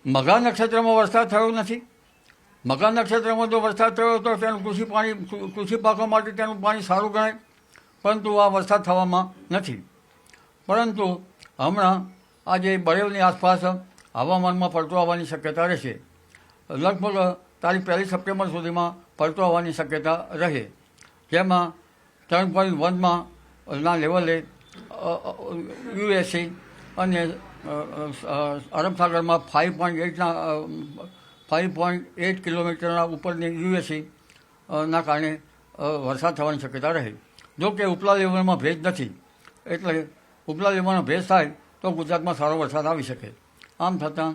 મઘા નક્ષત્રમાં વરસાદ થયો નથી. મઘા નક્ષત્રમાં જો વરસાદ થયો તો તેનું કૃષિ પાકો માટે તેનું પાણી સારું ગણાય, પરંતુ આ વરસાદ થવામાં નથી. પરંતુ હમણાં આજે બરેવની આસપાસ હવામાનમાં પલટો આવવાની શક્યતા રહેશે. લગભગ તારીખ 1 સપ્ટેમ્બર સુધીમાં પલટો આવવાની શક્યતા રહે, જેમાં 3.1માં ના લેવલે યુએસસી અને અરબ સાગરમાં 5.8 કિલોમીટરના ઉપરની યુએસસી ના કારણે વરસાદ થવાની શક્યતા રહે. જો કે ઉપલા લેવલમાં ભેજ નથી, એટલે ઉપલા લેવલનો ભેજ થાય તો ગુજરાતમાં સારો વરસાદ આવી શકે. આમ છતાં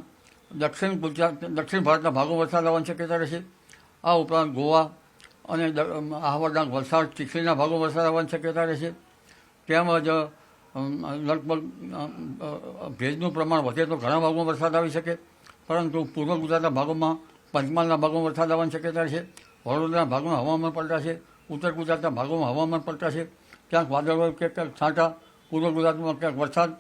દક્ષિણ ભારતના ભાગોમાં વરસાદ આવવાની શક્યતા રહેશે. આ ઉપરાંત ગોવા અને આહવાડા, વલસાડ, ચીખલીના ભાગોમાં વરસાદ આવવાની શક્યતા રહેશે. તેમજ લગભગ ભેજનું પ્રમાણ વધે તો ઘણા ભાગોમાં વરસાદ આવી શકે, પરંતુ પૂર્વ ગુજરાતના ભાગોમાં, પંચમહાલના ભાગોમાં વરસાદ આવવાની શક્યતા રહેશે. વડોદરાના ભાગોમાં હવામાન પલટાશે. ઉત્તર ગુજરાતના ભાગોમાં હવામાન પલટાશે. ક્યાંક વાદળ હોય, ક્યાંક છાંટા. પૂર્વ ગુજરાતમાં ક્યાંક વરસાદ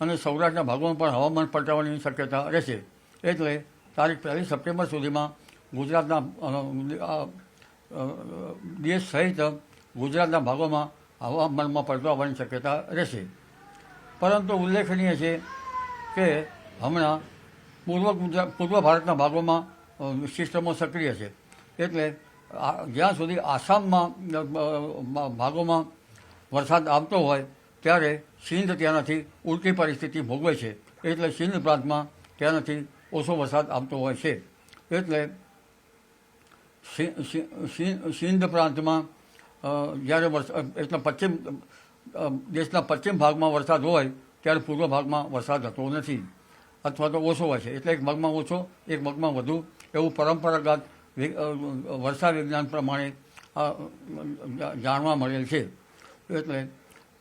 અને સૌરાષ્ટ્રના ભાગોમાં પણ હવામાન પલટાવાની શક્યતા રહેશે. એટલે તારીખ 1 સપ્ટેમ્બર સુધીમાં ગુજરાતના દેશ સહિત ગુજરાતના ભાગોમાં હવામાનમાં પલટો આવવાની શક્યતા રહેશે. પરંતુ ઉલ્લેખનીય છે કે હમણાં પૂર્વ ભારતના ભાગોમાં સિસ્ટમો સક્રિય છે, એટલે જ્યાં સુધી આસામમાં ભાગોમાં વરસાદ આવતો હોય ત્યારે સિંધ ત્યાંથી ઉલટી પરિસ્થિતિ ભોગવે છે, એટલે સિંધ પ્રાંતમાં ત્યાંથી ઓછો વરસાદ આવતો હોય છે. એટલે સિંધ પ્રાંતમાં જ્યારે એટલે દેશના પશ્ચિમ ભાગમાં વરસાદ હોય ત્યારે પૂર્વ ભાગમાં વરસાદ થતો નથી, અથવા તો ઓછો હોય છે. એટલે એક ભાગમાં ઓછો, એક ભાગમાં વધુ, એવું પરંપરાગત વર્ષા વિજ્ઞાન પ્રમાણે જાણવા મળેલ છે. એટલે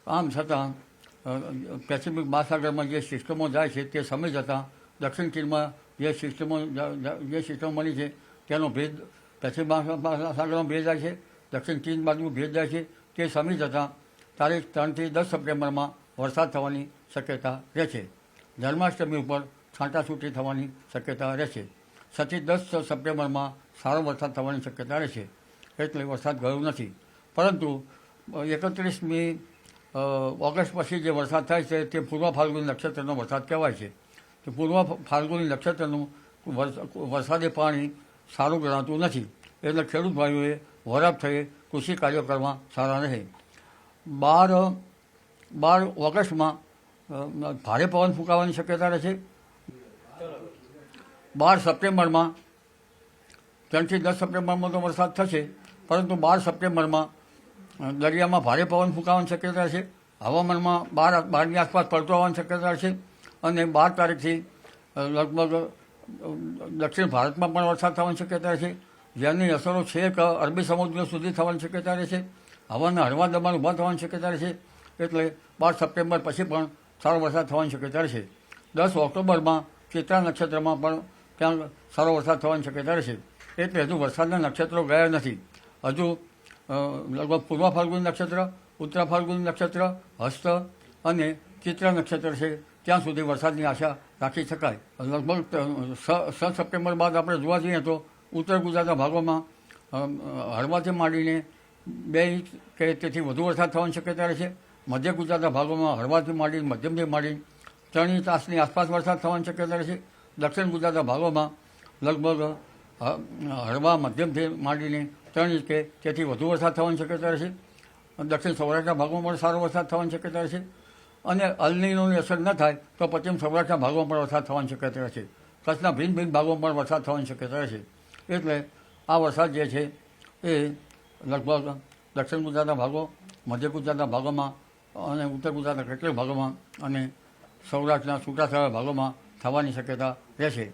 આમ છતાં પેસિફિક મહાસાગરમાં જે સિસ્ટમો જાય છે તે સમય જતાં દક્ષિણ ચીનમાં જે સિસ્ટમો મળી છે તેનો ભેજ પેસિફિક મહાસાગરમાં ભેજ જાય છે, દક્ષિણ ચીન બાજુ ભેજ જાય છે. તે સમય જતાં તારીખ 3 થી 10 સપ્ટેમ્બરમાં વરસાદ થવાની શક્યતા રહેશે. જન્માષ્ટમી ઉપર છાંટાછૂટી થવાની શક્યતા રહેશે. 7 થી 10 સપ્ટેમ્બરમાં સારો વરસાદ થવાની શક્યતા રહેશે. એટલે વરસાદ ગયો નથી, પરંતુ 31મી ઓગસ્ટ પછી જે વરસાદ થાય છે તે પૂર્વ ફાલ્ગુની નક્ષત્રનો વરસાદ કહેવાય છે. તો પૂર્વ ફાલ્ગુની નક્ષત્રનું વરસાદી પાણી સારું ગણાતું નથી, એટલે ખેડૂત ભાઈઓએ વરાપ થઈ કૃષિ કાર્યો કરવા સારા રહે. 12 ઓગસ્ટમાં ભારે પવન ફૂંકાવાની શક્યતા રહેશે. 12 સપ્ટેમ્બરમાં 3 થી 10 સપ્ટેમ્બરમાં તો વરસાદ થશે, પરંતુ 12 સપ્ટેમ્બરમાં દરિયામાં ભારે પવન ફૂંકાવાની શક્યતા છે. હવામાનમાં 12ની આસપાસ પલટો આવવાની શક્યતા છે. અને 12 તારીખથી લગભગ દક્ષિણ ભારતમાં પણ વરસાદ થવાની શક્યતા છે, જેની અસરો છેક અરબી સમુદ્ર સુધી થવાની શક્યતા રહેશે. હવાના હળવા દબાણ ઊભા થવાની શક્યતા રહેશે. એટલે 12 સપ્ટેમ્બર પછી પણ સારો વરસાદ થવાની શક્યતા રહેશે. 10 ઓક્ટોબરમાં ચિત્રા નક્ષત્રમાં પણ ત્યાં સારો વરસાદ થવાની શક્યતા રહેશે. એટલે હજુ વરસાદના નક્ષત્રો ગયા નથી. હજુ લગભગ પૂર્વ ફાલ્ગુની નક્ષત્ર, ઉત્તર ફાલ્ગુની નક્ષત્ર, હસ્ત અને ચિત્રા નક્ષત્ર છે, ત્યાં સુધી વરસાદની આશા રાખી શકાય. લગભગ 7 સપ્ટેમ્બર બાદ આપણે જોવા જઈએ તો ઉત્તર ગુજરાતના ભાગોમાં હળવાથી માંડીને 2 ઇંચ કે તેથી વધુ વરસાદ થવાની શક્યતા રહેશે. મધ્ય ગુજરાતના ભાગોમાં હળવાથી માંડીને મધ્યમથી માંડીને 3 ઇંચ આસપાસ વરસાદ થવાની શક્યતા રહેશે. દક્ષિણ ગુજરાતના ભાગોમાં લગભગ હળવા મધ્યમથી માંડીને 3 ઇંચ કે તેથી વધુ વરસાદ થવાની શક્યતા રહેશે. દક્ષિણ સૌરાષ્ટ્રના ભાગોમાં પણ સારો વરસાદ થવાની શક્યતા રહેશે. અને અલનીનોની અસર ન થાય તો પશ્ચિમ સૌરાષ્ટ્રના ભાગોમાં પણ વરસાદ થવાની શક્યતા રહેશે. કચ્છના ભિન્ન ભાગોમાં પણ વરસાદ થવાની શક્યતા રહેશે. એટલે આ વરસાદ જે છે એ લગભગ દક્ષિણ ગુજરાતના ભાગો, મધ્ય ગુજરાતના ભાગોમાં અને ઉત્તર ગુજરાતના કેટલાક ભાગોમાં અને સૌરાષ્ટ્રના છૂટાછવાયા ભાગોમાં થવાની શક્યતા રહેશે.